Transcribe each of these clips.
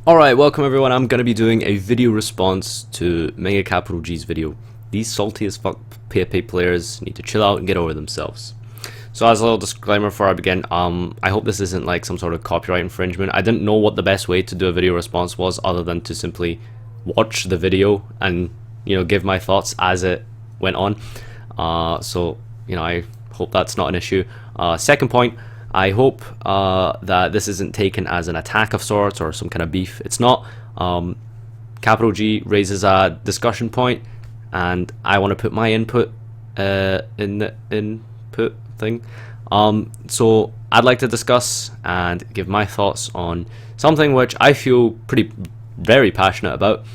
Alright, welcome everyone. I'm going to be doing a video response to MegaCapitalG's video. These salty as fuck PePe players need to chill out and get over themselves. So as a little disclaimer before I begin, I hope this isn't like some sort of copyright infringement. I didn't know what the best way to do a video response was other than to simply watch the video and, give my thoughts as it went on. So, I hope that's not an issue. Second point, I hope that this isn't taken as an attack of sorts or some kind of beef. It's not. Capital G raises a discussion point, and I want to put my input in the input thing. So I'd like to discuss and give my thoughts on something which I feel very passionate about.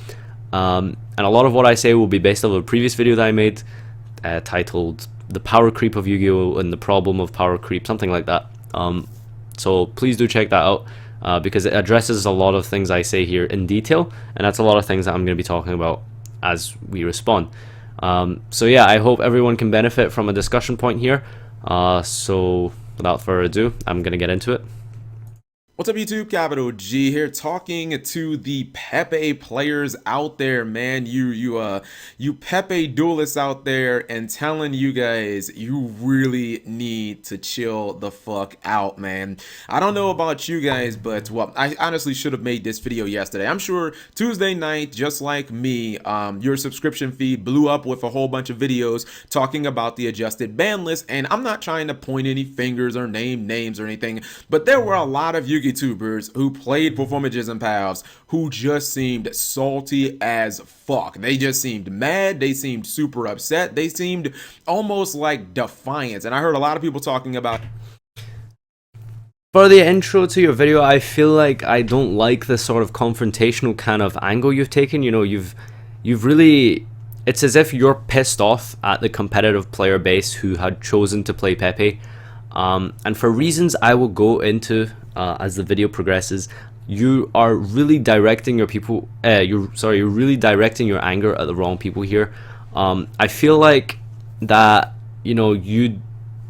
And a lot of what I say will be based on a previous video that I made titled "The Power Creep of Yu-Gi-Oh! And the Problem of Power Creep," something like that. So please do check that out because it addresses a lot of things I say here in detail, and that's a lot of things that I'm going to be talking about as we respond. So yeah, I hope everyone can benefit from a discussion point here. So without further ado, I'm going to get into it. What's up, YouTube? Capital G here, talking to the PePe players out there, man. You PePe duelists out there, and telling you guys you really need to chill the fuck out, man. I don't know about you guys, but well, I honestly should have made this video yesterday. I'm sure Tuesday night, just like me, your subscription feed blew up with a whole bunch of videos talking about the adjusted ban list, and I'm not trying to point any fingers or name names or anything, but there were a lot of YouTubers who played ParfaYGO Pals who just seemed salty as fuck. They just seemed mad, they seemed super upset, they seemed almost like defiant, and I heard a lot of people talking about. For the intro to your video, I feel like I don't like the sort of confrontational kind of angle you've taken. You've really, it's as if you're pissed off at the competitive player base who had chosen to play PePe. And for reasons I will go into as the video progresses, you are really directing your people. You're really directing your anger at the wrong people here. I feel like that you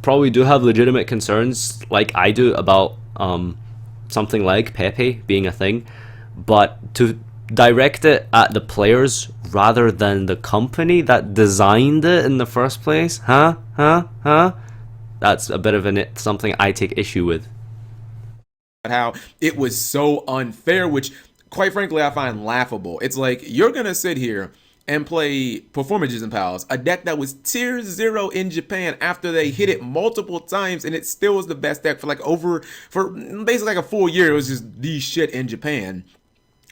probably do have legitimate concerns, like I do, about something like PePe being a thing, but to direct it at the players rather than the company that designed it in the first place, that's a bit of something I take issue with. How it was so unfair, which quite frankly I find laughable. It's like you're gonna sit here and play ParfaYGO Pals, a deck that was tier 0 in Japan after they hit it multiple times, and it still was the best deck for basically like a full year. It was just the shit in Japan.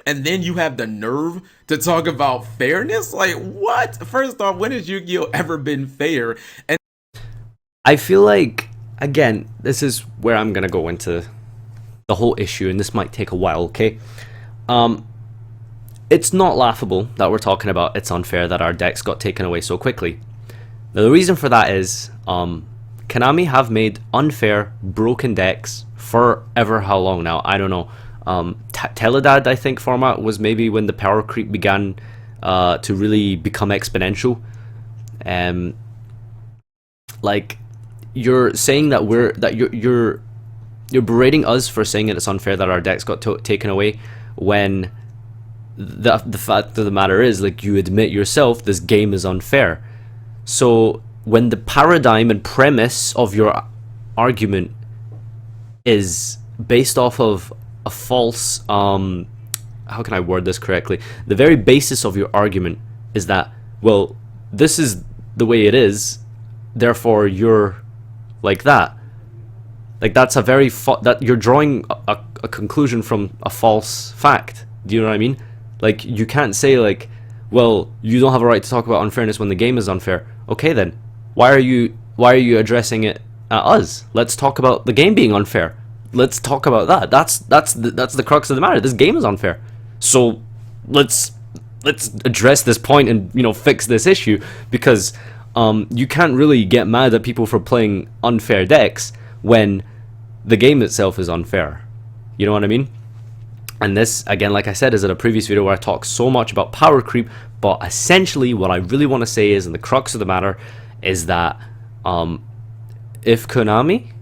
And then you have the nerve to talk about fairness? Like, what? First off, when has Yu-Gi-Oh ever been fair? And I feel like, again, this is where I'm gonna go into the whole issue, and this might take a while, okay? It's not laughable that we're talking about it's unfair that our decks got taken away so quickly. Now, the reason for that is Konami have made unfair, broken decks forever. How long now? I don't know. Teledad, I think, format was maybe when the power creep began to really become exponential. Like, you're saying that you're berating us for saying that it's unfair that our decks got taken away, when the fact of the matter is, like, you admit yourself, this game is unfair. So when the paradigm and premise of your argument is based off of a false, how can I word this correctly? The very basis of your argument is that, well, this is the way it is, therefore you're like that. Like, that's a very that you're drawing a conclusion from a false fact. Do you know what I mean? Like, you can't say, like, well, you don't have a right to talk about unfairness when the game is unfair. Okay, then why are you addressing it at us? Let's talk about the game being unfair. Let's talk about that. That's the crux of the matter. This game is unfair. So let's address this point and fix this issue, because you can't really get mad at people for playing unfair decks when the game itself is unfair. You know what I mean? And this, again, like I said, is in a previous video where I talk so much about power creep, but essentially what I really want to say is, and the crux of the matter is that if Konami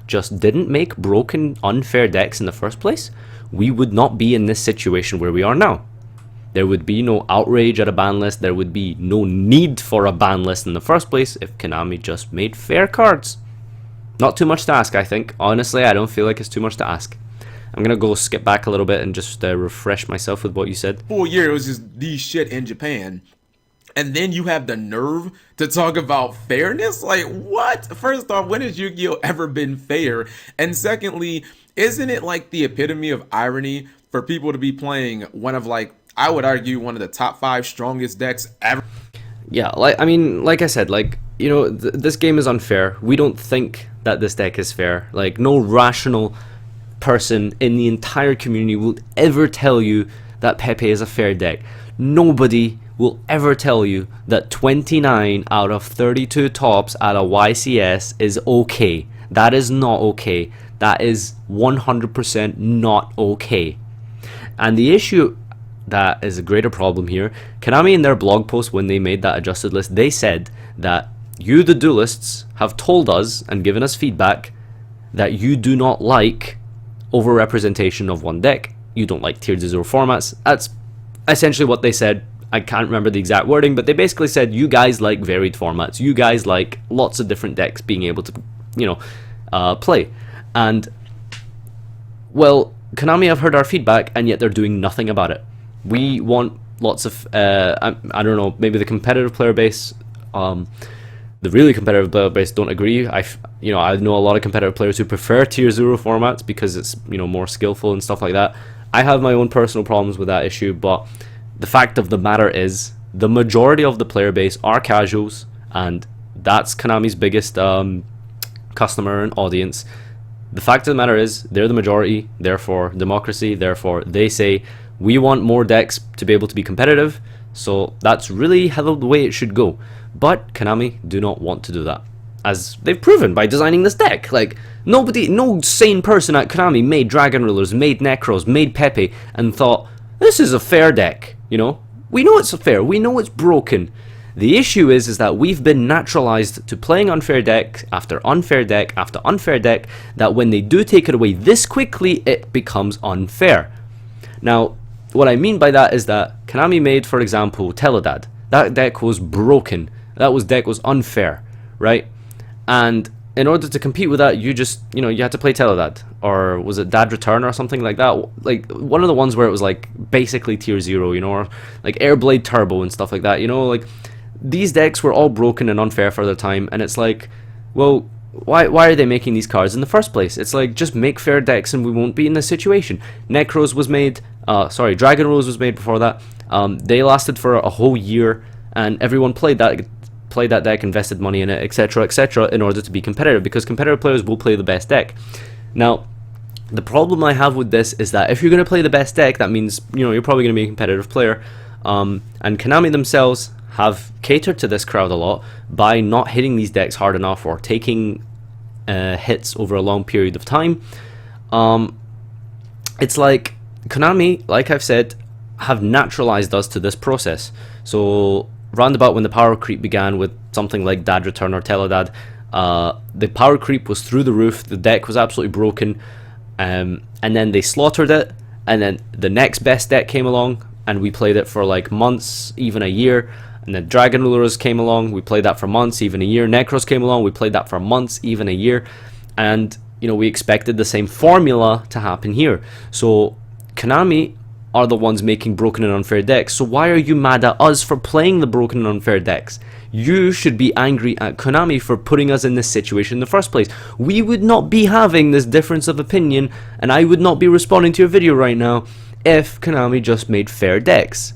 just didn't make broken, unfair decks in the first place, we would not be in this situation where we are now. There would be no outrage at a ban list. There would be no need for a ban list in the first place if Konami just made fair cards. Not too much to ask, I think. Honestly, I don't feel like it's too much to ask. I'm gonna go skip back a little bit and just refresh myself with what you said. Full year, it was just the shit in Japan. And then you have the nerve to talk about fairness? Like, what? First off, when has Yu-Gi-Oh! Ever been fair? And secondly, isn't it like the epitome of irony for people to be playing one of, like, I would argue one of the top 5 strongest decks ever? Yeah, like, I mean, like I said, like, you know, this game is unfair. We don't think that this deck is fair. Like, no rational person in the entire community will ever tell you that PePe is a fair deck. Nobody will ever tell you that 29 out of 32 tops at a YCS is okay. That is not okay. That is 100% not okay. And the issue that is a greater problem here, Konami in their blog post when they made that adjusted list, they said that you, the duelists, have told us and given us feedback that you do not like over-representation of one deck. You don't like tier 0 formats. That's essentially what they said. I can't remember the exact wording, but they basically said you guys like varied formats. You guys like lots of different decks being able to, you know, play. And, well, Konami have heard our feedback, and yet they're doing nothing about it. We want lots of, I don't know, maybe the competitive player base, the really competitive player base don't agree. I know a lot of competitive players who prefer tier 0 formats because it's, you know, more skillful and stuff like that. I have my own personal problems with that issue, but the fact of the matter is the majority of the player base are casuals, and that's Konami's biggest customer and audience. The fact of the matter is they're the majority, therefore democracy, therefore they say we want more decks to be able to be competitive, so that's really how the way it should go. But Konami do not want to do that, as they've proven by designing this deck. Like, no sane person at Konami made Dragon Rulers, made Necros, made PePe, and thought, this is a fair deck, you know? We know it's fair, we know it's broken. The issue is that we've been naturalized to playing unfair deck after unfair deck after unfair deck, that when they do take it away this quickly, it becomes unfair. Now, what I mean by that is that Konami made, for example, Teledad. That deck was broken. That deck was unfair, right? And in order to compete with that, you just, you know, you had to play Teledad, or was it Dad Return or something like that? Like one of the ones where it was like basically tier 0, you know, or like Airblade Turbo and stuff like that, you know, like these decks were all broken and unfair for their time, and it's like, well, why are they making these cards in the first place? It's like, just make fair decks and we won't be in this situation. Necros was made, Dragon Rose was made before that. They lasted for a whole year, and everyone played that deck, invested money in it, etc., in order to be competitive, because competitive players will play the best deck. Now, the problem I have with this is that if you're going to play the best deck, that means, you know, you're probably going to be a competitive player. And Konami themselves have catered to this crowd a lot by not hitting these decks hard enough, or taking hits over a long period of time. It's like Konami, like I've said, have naturalized us to this process. So roundabout when the power creep began with something like Dad Return or Teledad, the power creep was through the roof, the deck was absolutely broken, and then they slaughtered it, and then the next best deck came along, and we played it for like months, even a year. And then Dragon Rulers came along, we played that for months, even a year. Necros came along, we played that for months, even a year. And, you know, we expected the same formula to happen here. So Konami are the ones making broken and unfair decks. So why are you mad at us for playing the broken and unfair decks? You should be angry at Konami for putting us in this situation in the first place. We would not be having this difference of opinion, and I would not be responding to your video right now if Konami just made fair decks.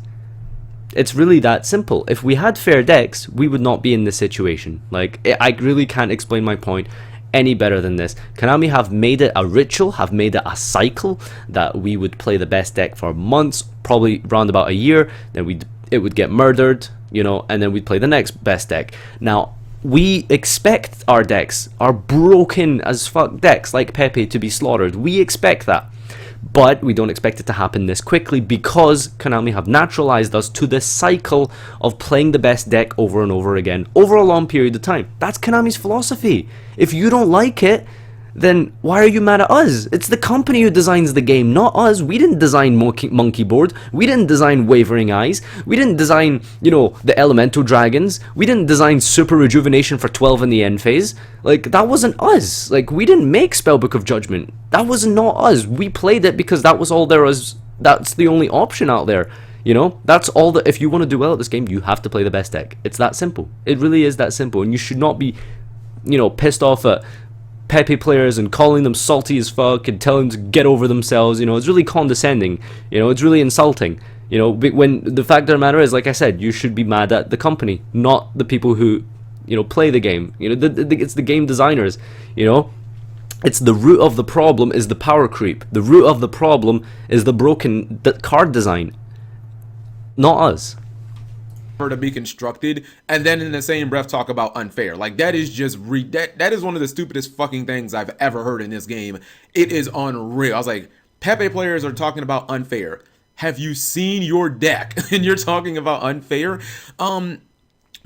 It's really that simple. If we had fair decks, we would not be in this situation. Like, I really can't explain my point any better than this. Konami have made it a ritual, have made it a cycle, that we would play the best deck for months, probably around about a year, then it would get murdered, you know, and then we'd play the next best deck. Now, we expect our decks, our broken as fuck decks like PePe, to be slaughtered. We expect that. But we don't expect it to happen this quickly, because Konami have naturalized us to this cycle of playing the best deck over and over again over a long period of time. That's Konami's philosophy. If you don't like it, then why are you mad at us? It's the company who designs the game, not us. We didn't design Monkey Board. We didn't design Wavering Eyes. We didn't design, you know, the Elemental Dragons. We didn't design Super Rejuvenation for 12 in the end phase. Like, that wasn't us. Like, we didn't make Spellbook of Judgment. That was not us. We played it because that was all there was. That's the only option out there. You know, that's all that. If you want to do well at this game, you have to play the best deck. It's that simple. It really is that simple. And you should not be, you know, pissed off at PePe players and calling them salty as fuck and telling them to get over themselves. You know, it's really condescending. You know, it's really insulting. You know, when the fact of the matter is, like I said, you should be mad at the company, not the people who, you know, play the game. You know, it's the game designers. You know, it's the root of the problem is the power creep. The root of the problem is the broken card design, not us. To be constructed, and then in the same breath talk about unfair. Like, that is just that is one of the stupidest fucking things I've ever heard in this game. It is unreal. I was like, PePe players are talking about unfair. Have you seen your deck? And you're talking about unfair?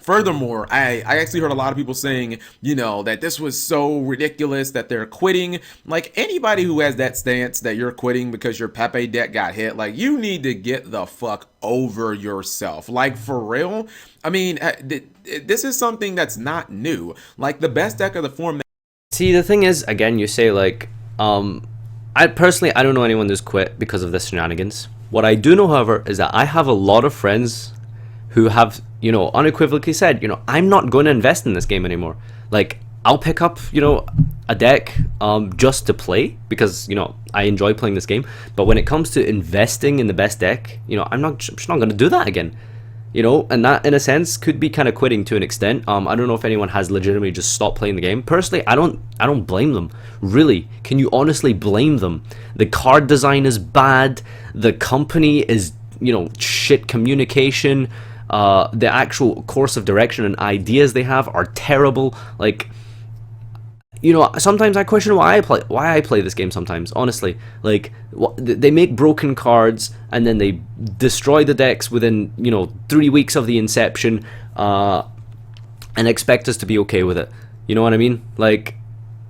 Furthermore, I actually heard a lot of people saying, you know, that this was so ridiculous that they're quitting. Like, anybody who has that stance that you're quitting because your PePe deck got hit, like, you need to get the fuck over yourself. Like, for real? I mean, this is something that's not new. Like, the best deck of the format. See, the thing is, again, you say, like, I don't know anyone who's quit because of this shenanigans. What I do know, however, is that I have a lot of friends who have, you know, unequivocally said, you know, I'm not going to invest in this game anymore. Like, I'll pick up, you know, a deck just to play because, you know, I enjoy playing this game. But when it comes to investing in the best deck, you know, I'm just not going to do that again. You know, and that in a sense could be kind of quitting to an extent. I don't know if anyone has legitimately just stopped playing the game. Personally, I don't blame them. Really, can you honestly blame them? The card design is bad. The company is, you know, shit communication. The actual course of direction and ideas they have are terrible. Like, you know, sometimes I question why I play this game sometimes, honestly. Like, they make broken cards and then they destroy the decks within, you know, 3 weeks of the inception, and expect us to be okay with it. You know what I mean? Like,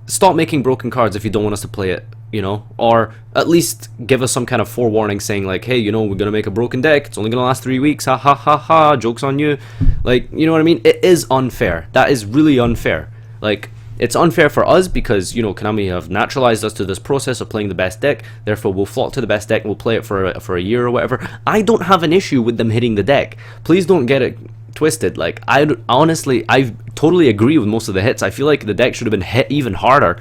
stop making broken cards if you don't want us to play it, you know? Or at least give us some kind of forewarning saying, like, hey, you know, we're gonna make a broken deck, it's only gonna last 3 weeks, ha ha ha ha, joke's on you. Like, you know what I mean? It is unfair. That is really unfair. Like, it's unfair for us because, you know, Konami have naturalized us to this process of playing the best deck, therefore we'll flock to the best deck and we'll play it for a year or whatever. I don't have an issue with them hitting the deck. Please don't get it twisted. Like, I totally agree with most of the hits. I feel like the deck should have been hit even harder.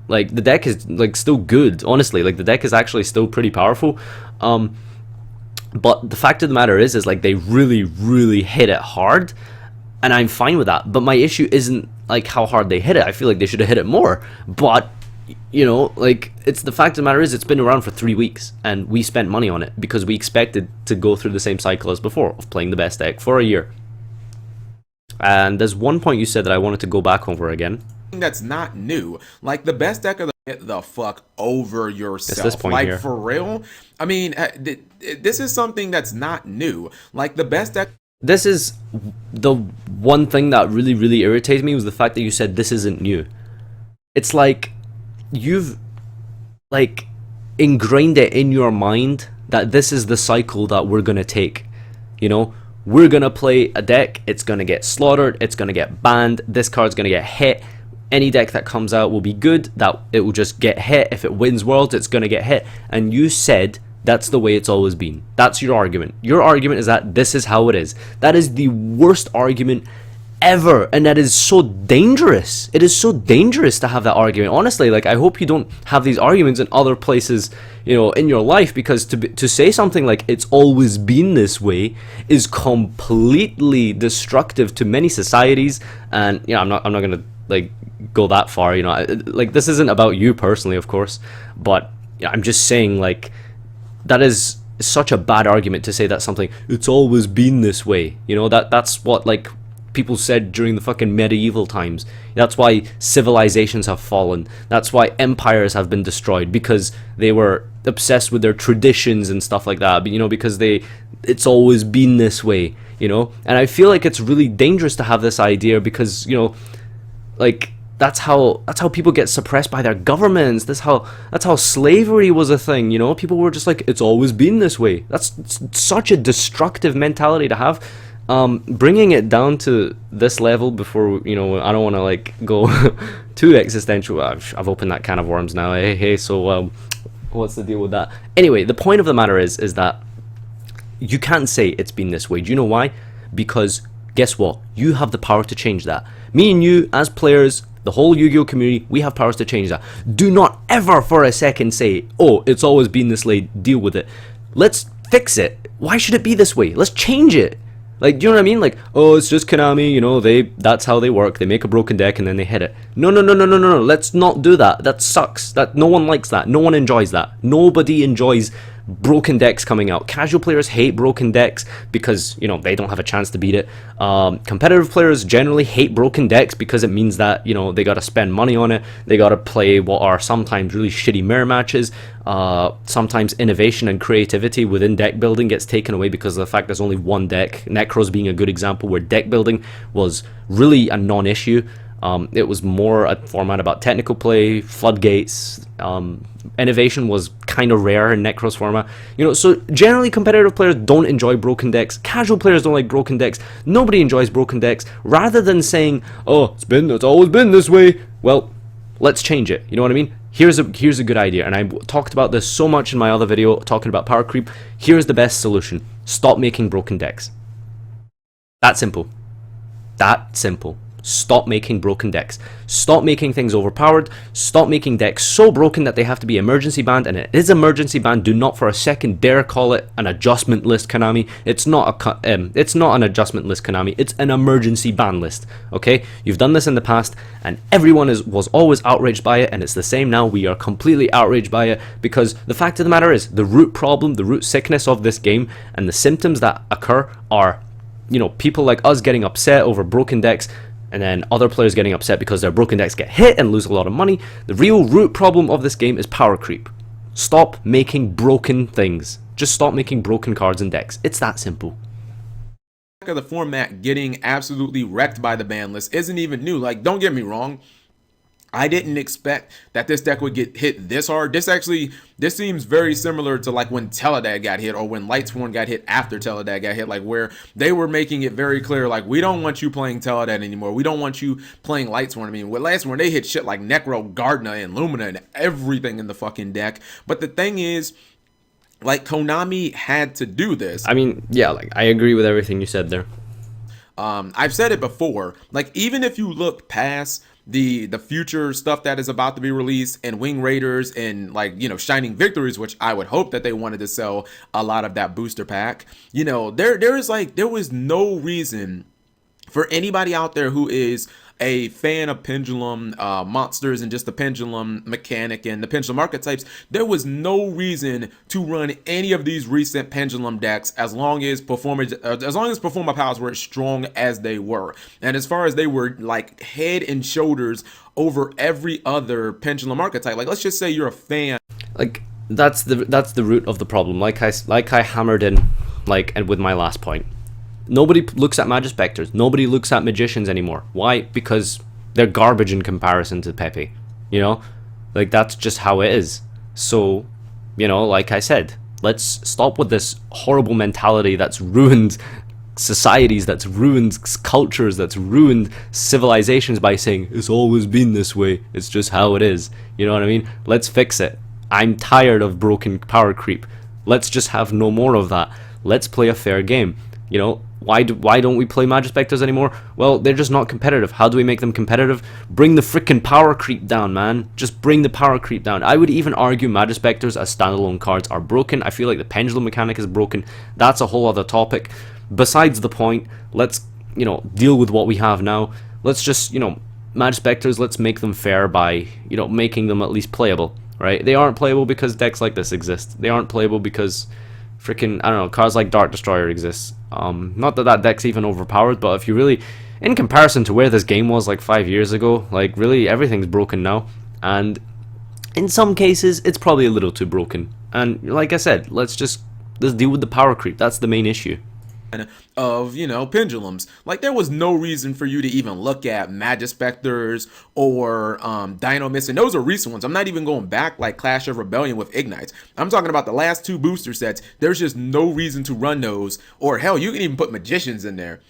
Like, the deck is, like, still good, honestly. Like, the deck is actually still pretty powerful. But the fact of the matter is like, they really, really hit it hard. And I'm fine with that. But my issue isn't, like, how hard they hit it. I feel like they should have hit it more. But, you know, like, it's the fact of the matter is it's been around for 3 weeks. And we spent money on it because we expected to go through the same cycle as before of playing the best deck for a year. And there's one point you said that I wanted to go back over again. That's not new. Like, the best deck of get the fuck over yourself. It's this point like, here. for real? I mean, this is something that's not new. Like, the best deck. This is the one thing that really, really irritates me was the fact that you said this isn't new. It's like you've, like, ingrained it in your mind that this is the cycle that we're gonna take. You know, we're gonna play a deck, it's gonna get slaughtered, it's gonna get banned, this card's gonna get hit. Any deck that comes out will be good, that it will just get hit. If it wins Worlds, it's gonna get hit. And you said that's the way it's always been. That's your argument. Your argument is that this is how it is. That is the worst argument ever, and that is so dangerous. It is so dangerous to have that argument. Honestly, like, I hope you don't have these arguments in other places, you know, in your life, because to say something like it's always been this way is completely destructive to many societies. And, you know, I'm not gonna, like, go that far, you know. Like, this isn't about you personally, of course, but, you know, I'm just saying, like, that is such a bad argument to say that something, it's always been this way, you know. That's what, like, people said during the fucking medieval times. That's why civilizations have fallen. That's why empires have been destroyed, because they were obsessed with their traditions and stuff like that. But, you know, because it's always been this way, you know. And I feel like it's really dangerous to have this idea because, you know, like, that's how people get suppressed by their governments. That's how slavery was a thing, you know? People were just like, it's always been this way. That's such a destructive mentality to have. Bringing it down to this level before, you know, I don't want to like go too existential. I've opened that can of worms now. Hey, so what's the deal with that? Anyway, the point of the matter is that you can't say it's been this way. Do you know why? Because guess what? You have the power to change that. Me and you, as players, the whole Yu-Gi-Oh community, we have powers to change that. Do not ever for a second say, oh, it's always been this way, deal with it. Let's fix it. Why should it be this way? Let's change it. Like, do you know what I mean? Like, oh, it's just Konami, you know, that's how they work. They make a broken deck and then they hit it. No. Let's not do that. That sucks. That no one likes that. No one enjoys that. Nobody enjoys broken decks coming out. Casual players hate broken decks because, you know, they don't have a chance to beat it. Competitive players generally hate broken decks because it means that, you know, they gotta spend money on it. They gotta play what are sometimes really shitty mirror matches. Sometimes innovation and creativity within deck building gets taken away because of the fact there's only one deck. Necros being a good example where deck building was really a non-issue. It was more a format about technical play, floodgates. Innovation was kind of rare in Necros format. You know, so generally competitive players don't enjoy broken decks. Casual players don't like broken decks. Nobody enjoys broken decks. Rather than saying, oh, it's always been this way, well, let's change it. You know what I mean? Here's a good idea, and I talked about this so much in my other video talking about power creep. Here's the best solution. Stop making broken decks. That simple. That simple. Stop making broken decks. Stop making things overpowered. Stop making decks so broken that they have to be emergency banned, and it is emergency banned. Do not for a second dare call it an adjustment list, Konami. It's not an adjustment list, Konami. It's an emergency ban list. Okay, you've done this in the past, and everyone was always outraged by it, and it's the same now. We are completely outraged by it because the fact of the matter is the root problem, the root sickness of this game, and the symptoms that occur are, you know, people like us getting upset over broken decks. And then other players getting upset because their broken decks get hit and lose a lot of money. The real root problem of this game is power creep. Stop making broken things. Just stop making broken cards and decks. It's that simple. The format getting absolutely wrecked by the ban list isn't even new. Like, don't get me wrong. I didn't expect that this deck would get hit this hard. This seems very similar to like when Teledad got hit or when Lightsworn got hit after Teledad got hit, like where they were making it very clear, like, we don't want you playing Teledad anymore. We don't want you playing Lightsworn. I mean, with Lightsworn, they hit shit like Necro, Gardner, and Lumina and everything in the fucking deck. But the thing is, like, Konami had to do this. I mean, yeah, like, I agree with everything you said there. I've said it before, like, even if you look past the future stuff that is about to be released and Wing Raiders and, like, you know, Shining Victories, which I would hope that they wanted to sell a lot of that booster pack, you know, there was no reason for anybody out there who is a fan of Pendulum monsters and just the Pendulum mechanic and the Pendulum archetypes. There was no reason to run any of these recent Pendulum decks as long as Performa powers were as strong as they were, and as far as they were like head and shoulders over every other Pendulum archetype. Like, let's just say you're a fan. Like, that's the root of the problem. Like I hammered in, like, and with my last point. Nobody looks at Magispectors. Nobody looks at Magicians anymore. Why? Because they're garbage in comparison to PePe. You know? Like, that's just how it is. So, you know, like I said, let's stop with this horrible mentality that's ruined societies, that's ruined cultures, that's ruined civilizations by saying, it's always been this way. It's just how it is. You know what I mean? Let's fix it. I'm tired of broken power creep. Let's just have no more of that. Let's play a fair game. You know, why don't we play Magispectors anymore? Well, they're just not competitive. How do we make them competitive? Bring the freaking power creep down, man. Just bring the power creep down. I would even argue Magispectors as standalone cards are broken. I feel like the Pendulum mechanic is broken. That's a whole other topic. Besides the point, let's, you know, deal with what we have now. Let's just, you know, Magispectors, let's make them fair by, you know, making them at least playable, right? They aren't playable because decks like this exist. They aren't playable because freaking, I don't know, cards like Dark Destroyer exists. Not that deck's even overpowered, but if you really, in comparison to where this game was like 5 years ago, like, really everything's broken now, and in some cases it's probably a little too broken. And like I said, let's deal with the power creep. That's the main issue. of, you know, pendulums. Like, there was no reason for you to even look at Magispectors or Dino Mist, and those are recent ones. I'm not even going back like Clash of Rebellion with Ignites. I'm talking about the last 2 booster sets. There's just no reason to run those, or hell, you can even put Magicians in there.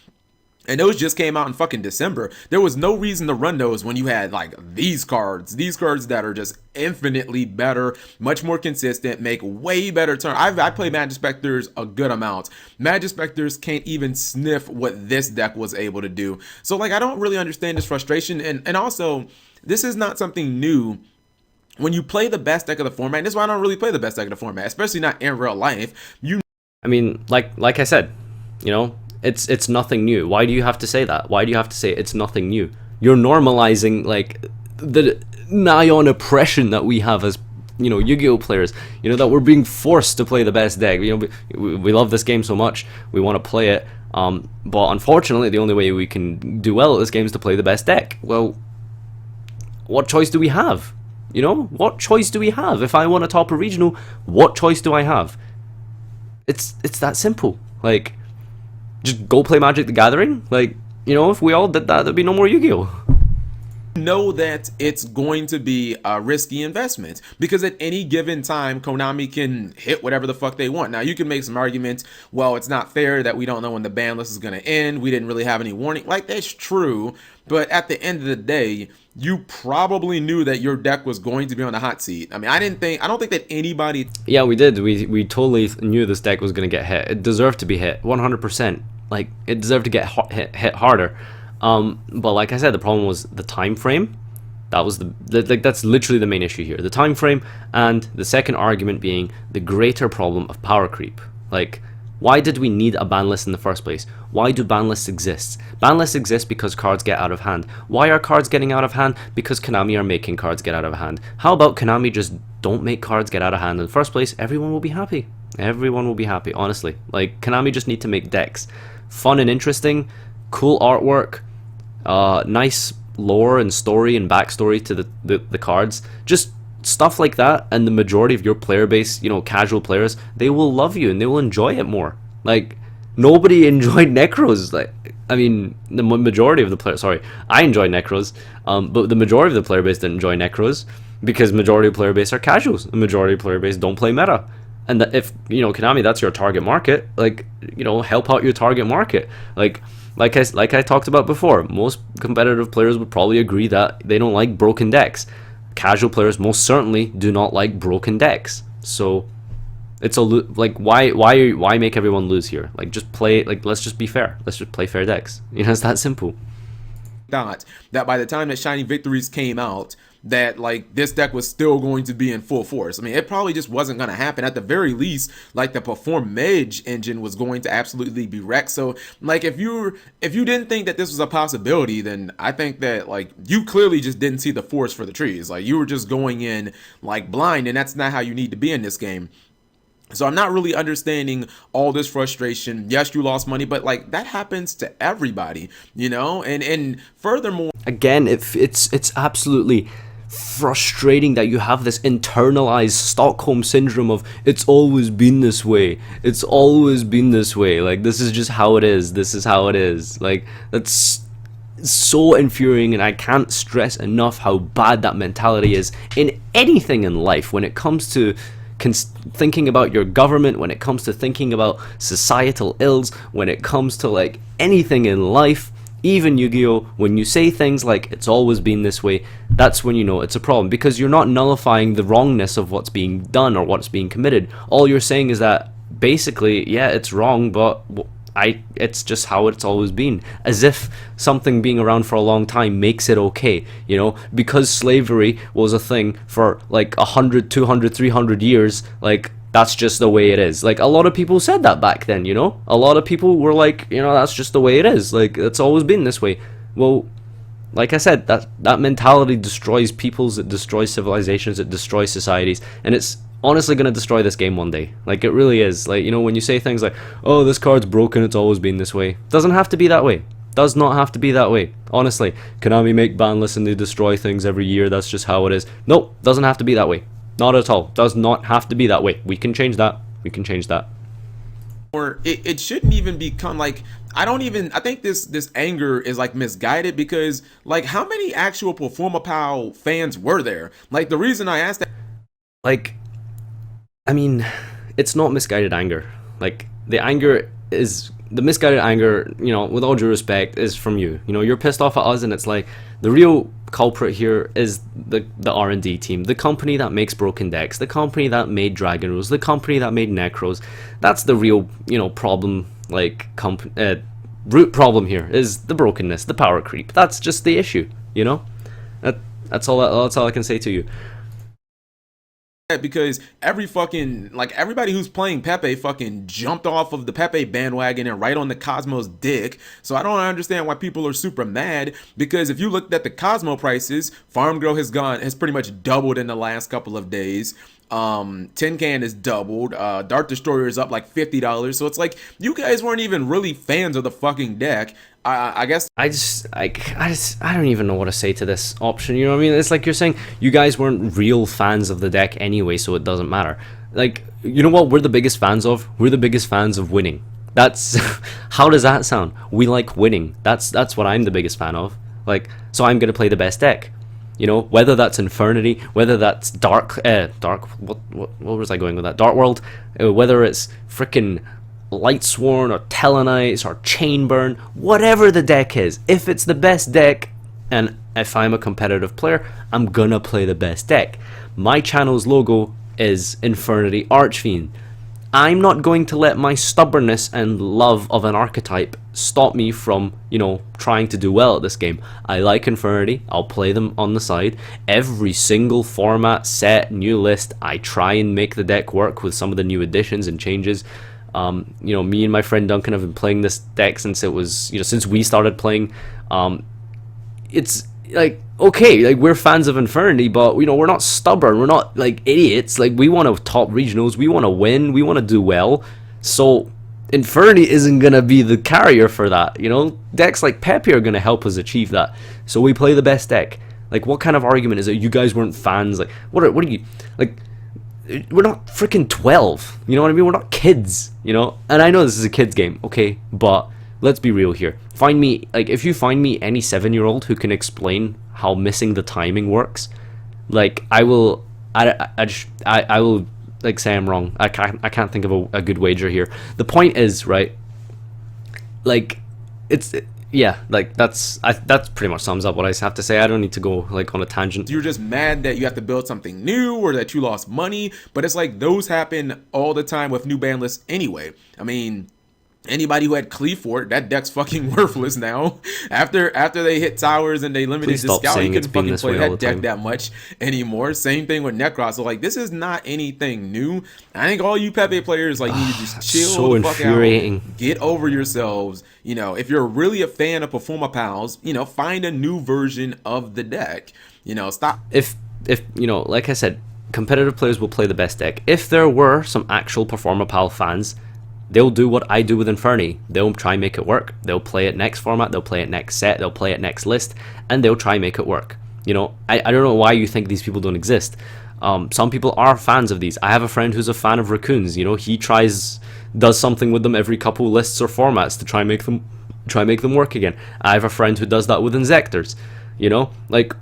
And those just came out in fucking December. There was no reason to run those when you had like these cards that are just infinitely better, much more consistent, make way better turn. I play Magispectors a good amount. Magispectors can't even sniff what this deck was able to do. So like, I don't really understand this frustration. And also, this is not something new. When you play the best deck of the format, and this is why I don't really play the best deck of the format, especially not in real life. I mean, like I said, you know, it's nothing new. Why do you have to say that? Why do you have to say it's nothing new? You're normalizing like the nigh on oppression that we have as, you know, Yu-Gi-Oh players. You know, that we're being forced to play the best deck. You know, we love this game so much, we want to play it. But unfortunately, the only way we can do well at this game is to play the best deck. Well, what choice do we have? You know, what choice do we have? If I want to top a regional, what choice do I have? It's that simple. Like, just go play Magic the Gathering. Like, you know, if we all did that, there'd be no more Yu-Gi-Oh. Know that it's going to be a risky investment, because at any given time Konami can hit whatever the fuck they want. Now, you can make some arguments, well, it's not fair that we don't know when the ban list is going to end, we didn't really have any warning. Like, that's true, but at the end of the day, you probably knew that your deck was going to be on the hot seat. I mean, I don't think that anybody... Yeah, we did. We totally knew this deck was going to get hit. It deserved to be hit 100%. Like, it deserved to get hit harder. But like I said, the problem was the time frame. That was that's literally the main issue here. The time frame, and the second argument being the greater problem of power creep. Like, why did we need a ban list in the first place? Why do ban lists exist? Ban lists exist because cards get out of hand. Why are cards getting out of hand? Because Konami are making cards get out of hand. How about Konami just don't make cards get out of hand in the first place? Everyone will be happy. Everyone will be happy, honestly. Like, Konami just need to make decks fun and interesting, cool artwork, nice lore and story and backstory to the cards, just stuff like that, and the majority of your player base, you know, casual players, they will love you and they will enjoy it more. Like, nobody enjoyed Necros. Like, I mean, the majority of the players, sorry, I enjoyed Necros, but the majority of the player base didn't enjoy Necros, because majority of player base are casuals. The majority of player base don't play meta. And that, if, you know, Konami, that's your target market, like, you know, help out your target market. Like I talked about before, most competitive players would probably agree that they don't like broken decks. Casual players most certainly do not like broken decks. So it's like, why make everyone lose here? Like, just play, like, let's just be fair. Let's just play fair decks. You know, it's that simple. That by the time that Shiny Victories came out, that like this deck was still going to be in full force. I mean, it probably just wasn't going to happen. At the very least, like, the Perform Mage engine was going to absolutely be wrecked. So like, if you didn't think that this was a possibility, then I think that, like, you clearly just didn't see the forest for the trees. Like, you were just going in like blind, and that's not how you need to be in this game. So I'm not really understanding all this frustration. Yes, you lost money, but like, that happens to everybody, you know? And furthermore, again, it's absolutely frustrating that you have this internalized Stockholm syndrome of, it's always been this way. It's always been this way. Like, this is just how it is. This is how it is. Like, that's so infuriating, and I can't stress enough how bad that mentality is in anything in life. When it comes to thinking about your government, when it comes to thinking about societal ills, when it comes to like anything in life, even Yu-Gi-Oh, when you say things like it's always been this way, that's when you know it's a problem, because you're not nullifying the wrongness of what's being done or what's being committed. All you're saying is that basically, yeah, it's wrong, but it's just how it's always been, as if something being around for a long time makes it okay, you know, because slavery was a thing for like 100, 200, 300 years, like, that's just the way it is. Like, a lot of people said that back then, you know, a lot of people were like, you know, that's just the way it is, like, it's always been this way. Well, like I said, that mentality destroys peoples, it destroys civilizations, it destroys societies, and it's honestly going to destroy this game one day. Like, it really is. Like, you know, when you say things like, oh, this card's broken, it's always been this way, doesn't have to be that way. Does not have to be that way. Honestly, Konami make ban lists and they destroy things every year, that's just how it is. Nope, doesn't have to be that way. Not at all. Does not have to be that way. We can change that. We can change that. or it shouldn't even become like, I think this anger is like misguided, because like how many actual PerformaPal fans were there? Like the reason I asked that, Like, I mean, it's not misguided anger. Like, the misguided anger, you know, with all due respect, is from you. You know, you're pissed off at us, and it's like, the real culprit here is the R&D team, the company that makes broken decks, the company that made Dragon Rules, the company that made Necros. That's the real, you know, problem, like, root problem here is the brokenness, the power creep. That's just the issue, you know? That's all I can say to you. because everybody who's playing Pepe fucking jumped off of the Pepe bandwagon and right on the Cosmo's dick. So I don't understand why people are super mad, because if you looked at the Cosmo prices, FarmGirl has pretty much doubled in the last couple of days. Tin Can is doubled. Dart Destroyer is up like $50. So it's like, you guys weren't even really fans of the fucking deck. I guess I don't even know what to say to this option. You know what I mean? It's like you're saying you guys weren't real fans of the deck anyway, so it doesn't matter. Like, you know what we're the biggest fans of? We're the biggest fans of winning. That's how does that sound? We like winning. That's what I'm the biggest fan of. Like, so I'm gonna play the best deck. You know, whether that's Infernity, whether that's Dark, what was I going with that? Dark World, whether it's freaking Lightsworn or Tellarknights or Chainburn, whatever the deck is, if it's the best deck, and if I'm a competitive player, I'm gonna play the best deck. My channel's logo is Infernity Archfiend. I'm not going to let my stubbornness and love of an archetype stop me from, you know, trying to do well at this game. I like Infernity, I'll play them on the side. Every single format, set, new list, I try and make the deck work with some of the new additions and changes. You know, me and my friend Duncan have been playing this deck since it was, you know, since we started playing. It's like, okay, like, we're fans of Infernity, but, you know, we're not stubborn, we're not like idiots. Like, we want to top regionals, we want to win, we want to do well. So Infernity isn't gonna be the carrier for that, you know. Decks like Pepe are gonna help us achieve that. So we play the best deck. Like, what kind of argument is it you guys weren't fans? Like, what are you, like, we're not freaking 12, you know what I mean? We're not kids, you know. And I know this is a kid's game, okay, but let's be real here. Find me, like, if you find me any 7-year-old who can explain how missing the timing works, like, I will like say I'm wrong. I can't think of a good wager here. The point is, right, like, yeah, like, that's pretty much sums up what I have to say. I don't need to go like on a tangent. you're just mad that you have to build something new or that you lost money, but it's like those happen all the time with new ban lists anyway. I mean, anybody who had Cleafort, that deck's fucking worthless now. After they hit towers and they limited the scout, you couldn't fucking play that deck that much anymore. Same thing with Necros. So like, this is not anything new. I think all you Pepe players like need to just chill so the fuck infuriating. out, get over yourselves. You know, if you're really a fan of PerformaPals, you know, find a new version of the deck. You know, stop. If you know, like I said, competitive players will play the best deck. If there were some actual PerformaPal fans, they'll do what I do with Infernity. They'll try and make it work. They'll play it next format, they'll play it next set, they'll play it next list, and they'll try and make it work. You know, I don't know why you think these people don't exist. Some people are fans of these. I have a friend who's a fan of Raccoons. You know, he does something with them every couple lists or formats to try and make them work again. I have a friend who does that with Inzectors. You know, like,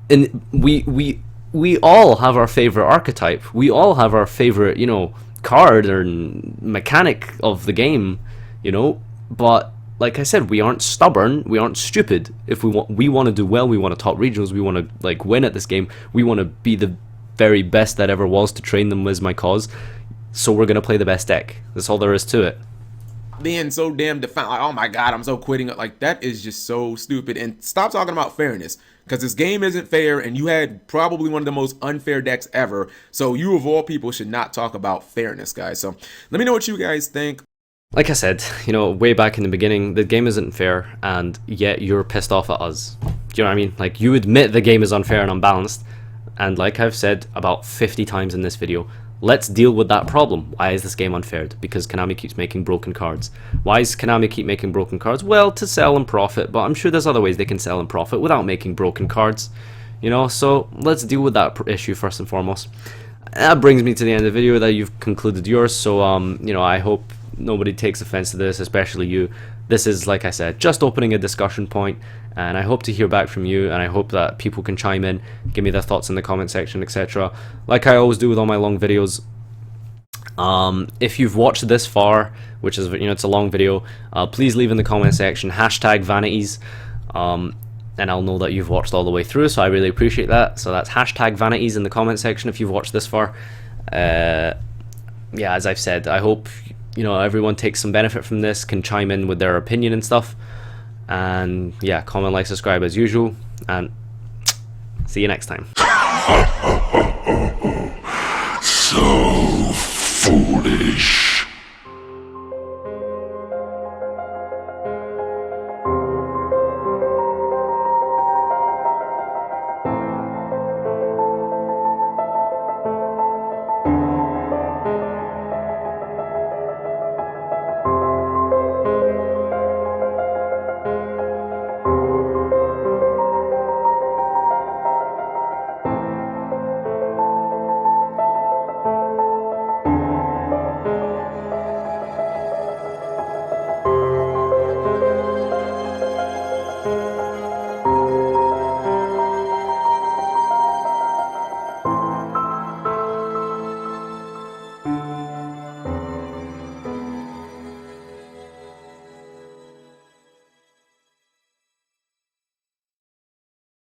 and we all have our favorite archetype. We all have our favorite, you know, card or mechanic of the game, you know. But like I said, we aren't stubborn, we aren't stupid. If we want to do well, we want to top regionals, we want to like win at this game, we want to be the very best that ever was. To train them is my cause, so we're gonna play the best deck. That's all there is to it. Being so damn defiant, like, oh my god, I'm so quitting, like, that is just so stupid. And stop talking about fairness, because this game isn't fair, and you had probably one of the most unfair decks ever. So you of all people should not talk about fairness, guys. So let me know what you guys think. Like I said, you know, way back in the beginning, the game isn't fair, and yet you're pissed off at us. Do you know what I mean? Like, you admit the game is unfair and unbalanced, and like I've said about 50 times in this video, let's deal with that problem. Why is this game unfair? Because Konami keeps making broken cards. Why does Konami keep making broken cards? Well, to sell and profit, but I'm sure there's other ways they can sell and profit without making broken cards. You know, so let's deal with that issue first and foremost. That brings me to the end of the video, that you've concluded yours. So, you know, I hope nobody takes offense to this, especially you. This is, like I said, just opening a discussion point, and I hope to hear back from you, and I hope that people can chime in, give me their thoughts in the comment section, etc. Like I always do with all my long videos. If you've watched this far, which is, it's a long video, please leave in the comment section #vanities, and I'll know that you've watched all the way through, so I really appreciate that. So that's #vanities in the comment section if you've watched this far. Yeah, as I've said, I hope everyone takes some benefit from this, can chime in with their opinion and stuff, and yeah, comment, like, subscribe as usual, and see you next time. So foolish.